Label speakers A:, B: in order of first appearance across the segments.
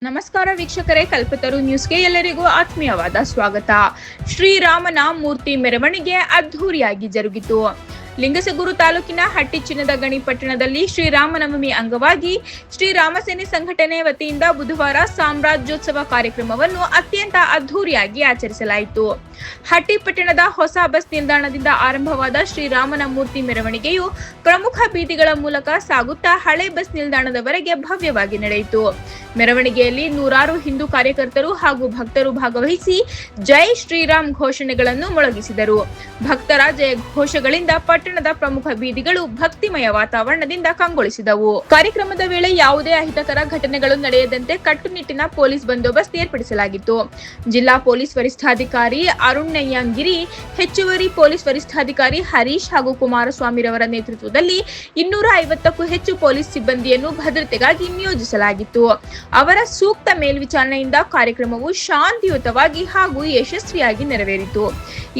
A: ನಮಸ್ಕಾರ ವೀಕ್ಷಕರೇ, ಕಲ್ಪತರು ನ್ಯೂಸ್ಗೆ ಎಲ್ಲರಿಗೂ ಆತ್ಮೀಯವಾದ ಸ್ವಾಗತ. ಶ್ರೀರಾಮನ ಮೂರ್ತಿ ಮೆರವಣಿಗೆ ಅದ್ಧೂರಿಯಾಗಿ ಜರುಗಿತು. ಲಿಂಗಸಗೂರು ತಾಲೂಕಿನ ಹಟ್ಟಿ ಚಿನ್ನದ ಗಣಿ ಪಟ್ಟಣದಲ್ಲಿ ಶ್ರೀರಾಮನವಮಿ ಅಂಗವಾಗಿ ಶ್ರೀರಾಮಸೇನೆ ಸಂಘಟನೆ ವತಿಯಿಂದ ಬುಧವಾರ ಸಾಮ್ರಾಜ್ಯೋತ್ಸವ ಕಾರ್ಯಕ್ರಮವನ್ನು ಅತ್ಯಂತ ಅದ್ಧೂರಿಯಾಗಿ ಆಚರಿಸಲಾಯಿತು. ಹಟ್ಟಿ ಪಟ್ಟಣದ ಹೊಸ ಬಸ್ ನಿಲ್ದಾಣದಿಂದ ಆರಂಭವಾದ ಶ್ರೀರಾಮನ ಮೂರ್ತಿ ಮೆರವಣಿಗೆಯು ಪ್ರಮುಖ ಬೀದಿಗಳ ಮೂಲಕ ಸಾಗುತ್ತಾ ಹಳೆ ಬಸ್ ನಿಲ್ದಾಣದವರೆಗೆ ಭವ್ಯವಾಗಿ ನಡೆಯಿತು. ಮೆರವಣಿಗೆಯಲ್ಲಿ ನೂರಾರು ಹಿಂದೂ ಕಾರ್ಯಕರ್ತರು ಹಾಗೂ ಭಕ್ತರು ಭಾಗವಹಿಸಿ ಜೈ ಶ್ರೀರಾಮ್ ಘೋಷಣೆಗಳನ್ನು ಮೊಳಗಿಸಿದರು. ಭಕ್ತರ ಜಯ ಘೋಷಗಳಿಂದ ಪಟ್ಟಣದ ಪ್ರಮುಖ ಬೀದಿಗಳು ಭಕ್ತಿಮಯ ವಾತಾವರಣದಿಂದ ಕಂಗೊಳಿಸಿದವು. ಕಾರ್ಯಕ್ರಮದ ವೇಳೆ ಯಾವುದೇ ಅಹಿತಕರ ಘಟನೆಗಳು ನಡೆಯದಂತೆ ಕಟ್ಟುನಿಟ್ಟಿನ ಪೊಲೀಸ್ ಬಂದೋಬಸ್ತ್ ಏರ್ಪಡಿಸಲಾಗಿತ್ತು. ಜಿಲ್ಲಾ ಪೊಲೀಸ್ ವರಿಷ್ಠಾಧಿಕಾರಿ ಅರುಣ್ಯಂಗಿರಿ, ಹೆಚ್ಚುವರಿ ಪೊಲೀಸ್ ವರಿಷ್ಠಾಧಿಕಾರಿ ಹರೀಶ್ ಹಾಗೂ ಕುಮಾರಸ್ವಾಮಿರವರ ನೇತೃತ್ವದಲ್ಲಿ 250ಕ್ಕೂ ಹೆಚ್ಚು ಪೊಲೀಸ್ ಸಿಬ್ಬಂದಿಯನ್ನು ಭದ್ರತೆಗಾಗಿ ನಿಯೋಜಿಸಲಾಗಿತ್ತು. ಅವರ ಸೂಕ್ತ ಮೇಲ್ವಿಚಾರಣೆಯಿಂದ ಕಾರ್ಯಕ್ರಮವು ಶಾಂತಿಯುತವಾಗಿ ಹಾಗೂ ಯಶಸ್ವಿಯಾಗಿ ನೆರವೇರಿತು.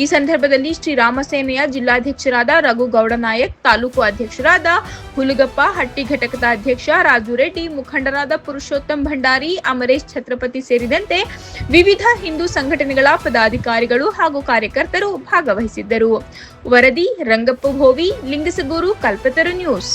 A: ಈ ಸಂದರ್ಭದಲ್ಲಿ ಶ್ರೀರಾಮ ಸೇನೆಯ ಜಿಲ್ಲಾಧ್ಯಕ್ಷರಾದ ರಘುಗೌಡ ನಾಯಕ್, ತಾಲೂಕು ಅಧ್ಯಕ್ಷರಾದ ಹುಲಗಪ್ಪ, ಹಟ್ಟಿ ಘಟಕದ ಅಧ್ಯಕ್ಷ ರಾಜು ರೆಡ್ಡಿ, ಮುಖಂಡರಾದ ಪುರುಷೋತ್ತಮ್ ಭಂಡಾರಿ, ಅಮರೇಶ್ ಛತ್ರಪತಿ ಸೇರಿದಂತೆ ವಿವಿಧ ಹಿಂದೂ ಸಂಘಟನೆಗಳ ಪದಾಧಿಕಾರಿಗಳು ಹಾಗೂ ಕಾರ್ಯಕರ್ತರು ಭಾಗವಹಿಸಿದ್ದರು. ವರದಿ ರಂಗಪ್ಪ ಭೋವಿ, ಲಿಂಗಸಗೂರು, ಕಲ್ಪತರು ನ್ಯೂಸ್.